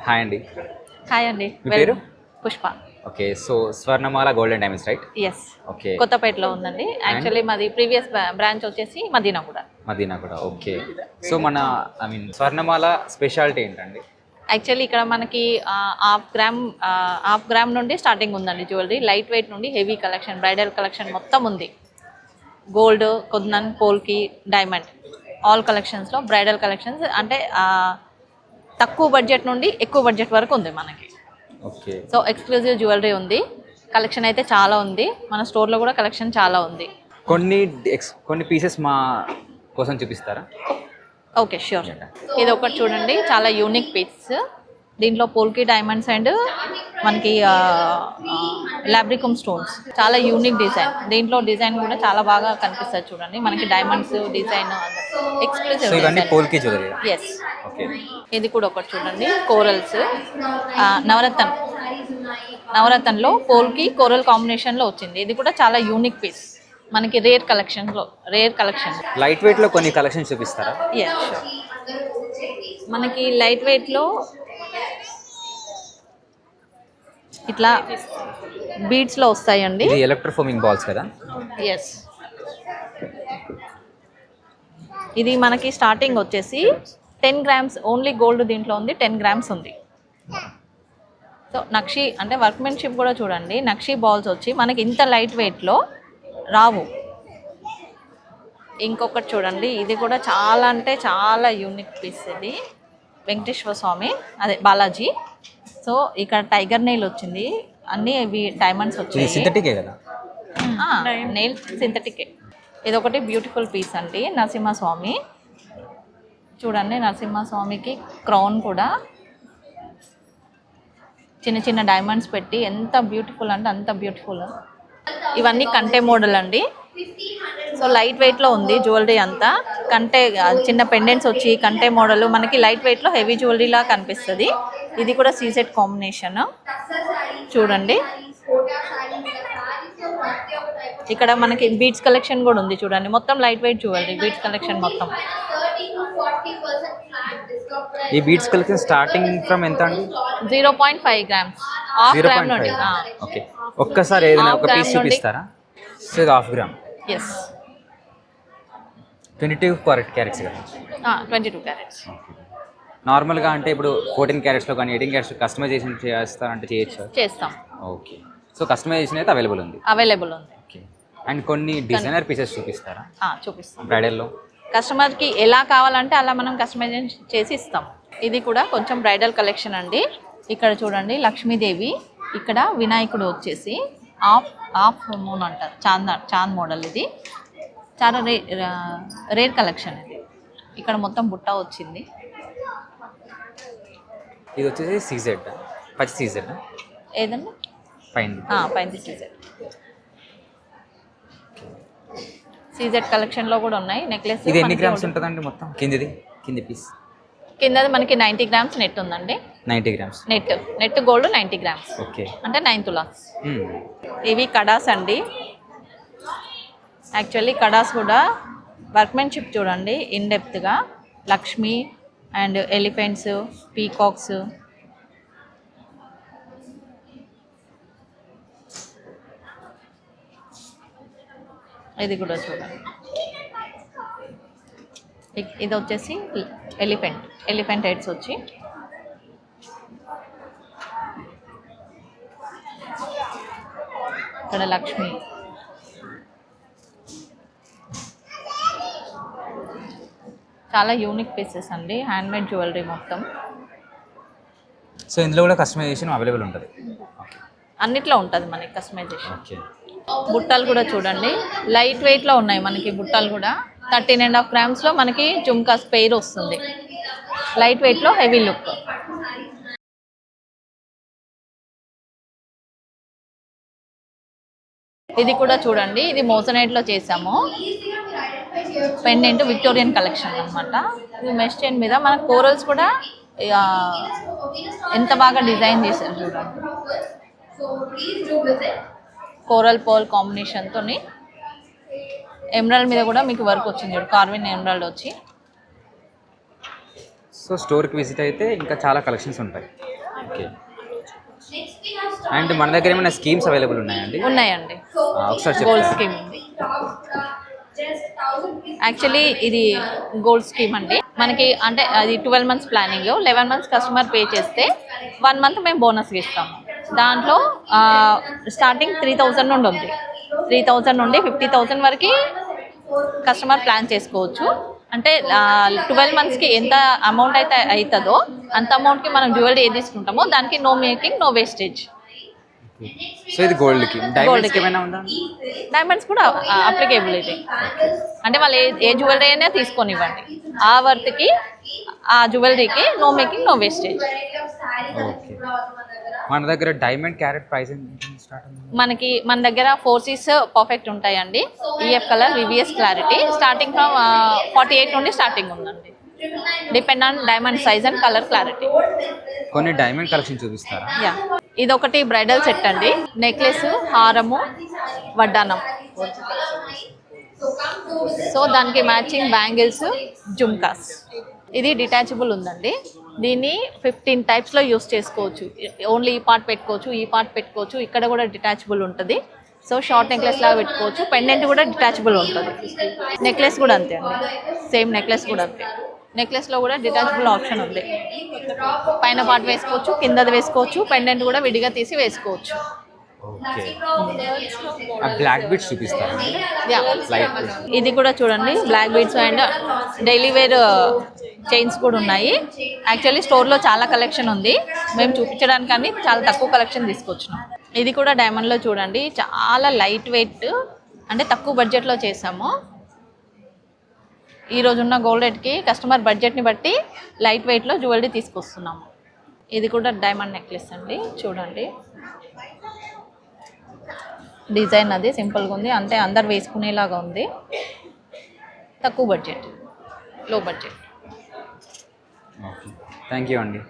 Hi అండి. Hi అండి. మీ పేరు? Pushpa. Okay. So Swarnamala gold and diamonds right? Yes. Okay. కొత్తపేటలో ఉందండి. యాక్చువల్లీ మాది ప్రీవియస్ బ్రాంచ్ వచ్చేసి మదీనాగూడ. మదీనా కూడా. ఓకే. సో మన స్వర్ణమాల స్పెషాలిటీ ఏంటండి? యాక్చువల్లీ ఇక్కడ మనకి హాఫ్ గ్రామ్ నుండి స్టార్టింగ్ ఉందండి జ్యువెలరీ. లైట్ వెయిట్ నుండి హెవీ కలెక్షన్, బ్రైడల్ కలెక్షన్ మొత్తం ఉంది. Gold, kundan, polki, diamond all కలెక్షన్స్లో బ్రైడల్ కలెక్షన్స్ అంటే తక్కువ బడ్జెట్ నుండి ఎక్కువ బడ్జెట్ వరకు ఉంది మనకి. ఓకే. సో ఎక్స్క్లూజివ్ జ్యువెలరీ ఉంది. కలెక్షన్ అయితే చాలా ఉంది. మన స్టోర్లో కూడా కలెక్షన్ చాలా ఉంది. కొన్ని పీసెస్ మా కోసం చూపిస్తారా? Okay, sure. ఇది ఒకటి చూడండి, చాలా యూనిక్ పీస్. దీంట్లో పోల్కి డైమండ్స్ అండ్ మనకి లాబ్రికమ్ స్టోన్స్, చాలా యూనిక్ డిజైన్. దీంట్లో డిజైన్ కూడా చాలా బాగా కనిపిస్తుంది చూడండి. మనకి diamonds design exclusive jewellery. Yes. ఇది కూడా ఒకటి చూడండి, కోరల్స్. నవరత్నంలో పోల్కి కోరల్ కాంబినేషన్లో వచ్చింది. ఇది కూడా చాలా యూనిక్ పీస్, మనకి రేర్ కలెక్షన్. లైట్ వెయిట్ లో కొన్ని కలెక్షన్ చూపిస్తారా? ఎస్. మనకి లైట్ వెయిట్లో ఇట్లా బీడ్స్లో వస్తాయండి. ఇది ఎలక్ట్రోఫోమింగ్ బాల్స్ కదా? ఎస్. ఇది మనకి స్టార్టింగ్ వచ్చేసి 10 గ్రామ్స్ ఓన్లీ గోల్డ్ దీంట్లో ఉంది. 10 గ్రామ్స్ ఉంది. సో నక్షి అంటే వర్క్మెన్షిప్ కూడా చూడండి. నక్షి బాల్స్ వచ్చి మనకి ఇంత లైట్ వెయిట్లో రావు. ఇంకొకటి చూడండి, ఇది కూడా చాలా అంటే చాలా యూనిక్ పీస్. ఇది వెంకటేశ్వర స్వామి, అదే బాలాజీ. సో ఇక్కడ టైగర్ నెయిల్ వచ్చింది. అన్నీ ఇవి డైమండ్స్ వచ్చాయి. సింథటికే కదా? నెయిల్ సింథటికే. ఇది ఒకటి బ్యూటిఫుల్ పీస్ అండి, నరసింహస్వామి. చూడండి, నరసింహస్వామికి క్రౌన్ కూడా చిన్న చిన్న డైమండ్స్ పెట్టి ఎంత బ్యూటిఫుల్ అంటే అంత బ్యూటిఫుల్. ఇవన్నీ కంటే మోడల్ అండి. సో లైట్ వెయిట్లో ఉంది జ్యువెలరీ అంతా. కంటే చిన్న పెండెంట్స్ వచ్చి కంటే మోడల్ మనకి లైట్ వెయిట్లో హెవీ జ్యువెలరీలా కనిపిస్తుంది. ఇది కూడా సీజెడ్ కాంబినేషన్ చూడండి. ఇక్కడ మనకి బీడ్స్ కలెక్షన్ కూడా ఉంది చూడండి. మొత్తం light weight jewellery, beads collection మొత్తం. ఈ బీడ్స్ కలెక్షన్ స్టార్టింగ్ ఫ్రమ్ ఎంత అండి? 0.5 గ్రామ్స్. హాఫ్ గ్రామ్ నుండి. ఓకే. ఒక్కసారి ఏదైనా ఒక పీస్ చూపిస్తారా? So half gram. Yes. 22 carats కదా? 22 క్యారెట్స్. నార్మల్గా అంటే ఇప్పుడు 14 క్యారెట్స్లో కానీ 18 క్యారెట్స్లో కస్టమైజేషన్ చేస్తారంటే చేయొచ్చు? చేస్తాం. ఓకే. సో కస్టమైజేషన్ అయితే అవైలబుల్ ఉంది? అవైలబుల్ ఉంది. ఓకే. అండ్ కొన్ని డిజైనర్ పీసెస్ చూపిస్తారా? చూపిస్తాం. బ్రైడల్లో కస్టమర్కి ఎలా కావాలంటే అలా మనం కస్టమైజేషన్ చేసి ఇస్తాం. ఇది కూడా కొంచెం బ్రైడల్ కలెక్షన్ అండి. ఇక్కడ చూడండి, లక్ష్మీదేవి, ఇక్కడ వినాయకుడు వచ్చేసి హాఫ్ మూన్ అంటారు, చాంద్ మోడల్. ఇది చాలా రేర్ కలెక్షన్. ఇది ఇక్కడ మొత్తం బుట్ట వచ్చింది. ఇది వచ్చేసి సీజెడ్, పచ్చి సీజెడ్ ఏదండి? పైన సీజెడ్ కలెక్షన్లో కూడా ఉన్నాయి. నెక్లెస్. ఇది ఎన్ని గ్రామ్స్ ఉంటుందండి మొత్తం? కింది పీస్ కిందది మనకి 90 గ్రామ్స్ నెట్ ఉందండి. 90 grams net gold 90 grams. Okay. అంటే 9 తులాస్. ఇవి కడాస్ అండి. యాక్చువల్లీ కడాస్ కూడా వర్క్మెన్షిప్ చూడండి, ఇన్ డెప్త్గా. Lakshmi and elephants, peacocks. ఇది కూడా చూడండి. ఇది వచ్చేసి ఎలిఫెంట్ హెడ్స్ వచ్చి ఇక్కడ లక్ష్మి. చాలా యూనిక్ పీసెస్ అండి, హ్యాండ్మేడ్ జ్యువెలరీ మొత్తం. సో ఇందులో కూడా కస్టమైజేషన్ అవైలబుల్ ఉంటుంది? అన్నిట్లో ఉంటుంది మనకి కస్టమైజేషన్. ఓకే. బుట్టలు కూడా చూడండి, లైట్ వెయిట్లో ఉన్నాయి మనకి బుట్టలు కూడా. 13.5 గ్రామ్స్లో మనకి జుమ్కాస్ పెయిర్ వస్తుంది. లైట్ వెయిట్లో హెవీ లుక్. ఇది కూడా చూడండి, ఇది మోజనైట్లో చేసాము. పెండెంట్ విక్టోరియన్ కలెక్షన్ అనమాట. ఇది మెష్ చైన్ మీద మన కోరల్స్ కూడా ఎంత బాగా డిజైన్ చేశారు చూడండి. కోరల్ పర్ల్ కాంబినేషన్తో ఎమరాల్డ్ మీద కూడా మీకు వర్క్ వచ్చింది, కార్విన్ ఎమరాల్డ్ వచ్చి. సో స్టోర్కి విజిట్ అయితే ఇంకా చాలా కలెక్షన్స్ ఉంటాయి. ఓకే. అండ్ మన దగ్గర ఏమైనా స్కీమ్స్ అవైలబుల్ ఉన్నాయండి? ఉన్నాయండి, ఒకసారి గోల్డ్ చెప్తారా? స్కీమ్ ఉంది. యాక్చువల్లీ ఇది గోల్డ్ స్కీమ్ అండి. మనకి అంటే అది 12 months planning. 11 months customer pay చేస్తే 1 మంత్ మేము బోనస్గా ఇస్తాము. దాంట్లో స్టార్టింగ్ 3000 నుండి ఉంది. 3000 నుండి 50,000 వరకు కస్టమర్ ప్లాన్ చేసుకోవచ్చు. అంటే 12 మంత్స్కి ఎంత అమౌంట్ అయితే అవుతుందో అంత అమౌంట్కి మనం జ్యువెలరీ ఏది తీసుకుంటామో దానికి no making, no wastage. So ఇది గోల్డ్కి. డైమండ్స్కి ఏమైనా ఉందా? డైమండ్స్ కూడా అప్లికేబుల్ ఇది. అంటే వాళ్ళు ఏ జ్యువెలరీ అయినా తీసుకొనివ్వండి, ఆ వర్త్కి ఆ జ్యువెలరీకి no making, no wastage. Okay. మన దగ్గర డైమండ్ క్యారెట్ ప్రైస్ స్టార్ట్ మన దగ్గర 4Cs పర్ఫెక్ట్ ఉంటాయండి. EF colour, VVS clarity starting from 48 నుండి స్టార్టింగ్ ఉందండి. Depend on diamond size and colour clarity. కొన్ని డైమండ్ కలెక్షన్ చూపిస్తారా? యా, ఇదొకటి బ్రైడల్ సెట్ అండి. నెక్లెస్, హారము, వడ్డానం. సో దానికి మ్యాచింగ్ బ్యాంగిల్స్, జుమ్కాస్. ఇది డిటాచబుల్ ఉందండి. దీన్ని 15 టైప్స్లో యూస్ చేసుకోవచ్చు. ఓన్లీ ఈ పార్ట్ పెట్టుకోవచ్చు, ఈ పార్ట్ పెట్టుకోవచ్చు, ఇక్కడ కూడా డిటాచబుల్ ఉంటుంది. సో షార్ట్ నెక్లెస్ లాగా పెట్టుకోవచ్చు. పెండెంట్ కూడా డిటాచబుల్ ఉంటుంది. నెక్లెస్ కూడా అంతే అండి, సేమ్ నెక్లెస్ కూడా అంతే. నెక్లెస్లో కూడా డిటాచబుల్ ఆప్షన్ ఉంది. పైన పార్ట్ వేసుకోవచ్చు, కిందది వేసుకోవచ్చు, పెండెంట్ కూడా విడిగా తీసి వేసుకోవచ్చు. ఓకే. ఆ బ్లాక్ బీడ్స్ చూపిస్తారా? యా, లైట్ ఇది కూడా చూడండి, black beads and daily wear chains కూడా ఉన్నాయి. యాక్చువల్లీ స్టోర్లో చాలా కలెక్షన్ ఉంది, మేము చూపించడానికని చాలా తక్కువ కలెక్షన్ తీసుకొచ్చినాం. ఇది కూడా డైమండ్లో చూడండి, చాలా లైట్ వెయిట్, అంటే తక్కువ బడ్జెట్లో చేసాము. ఈ రోజున్న గోల్డ్ రేట్కి కస్టమర్ బడ్జెట్ని బట్టి లైట్ వెయిట్లో జ్యువెలరీ తీసుకొస్తున్నాము. ఇది కూడా డైమండ్ నెక్లెస్ అండి, చూడండి డిజైన్ అది సింపుల్గా ఉంది, అంతే అందరు వేసుకునేలాగా ఉంది. తక్కువ బడ్జెట్, లో బడ్జెట్. ఓకే. థ్యాంక్ యూ అండి.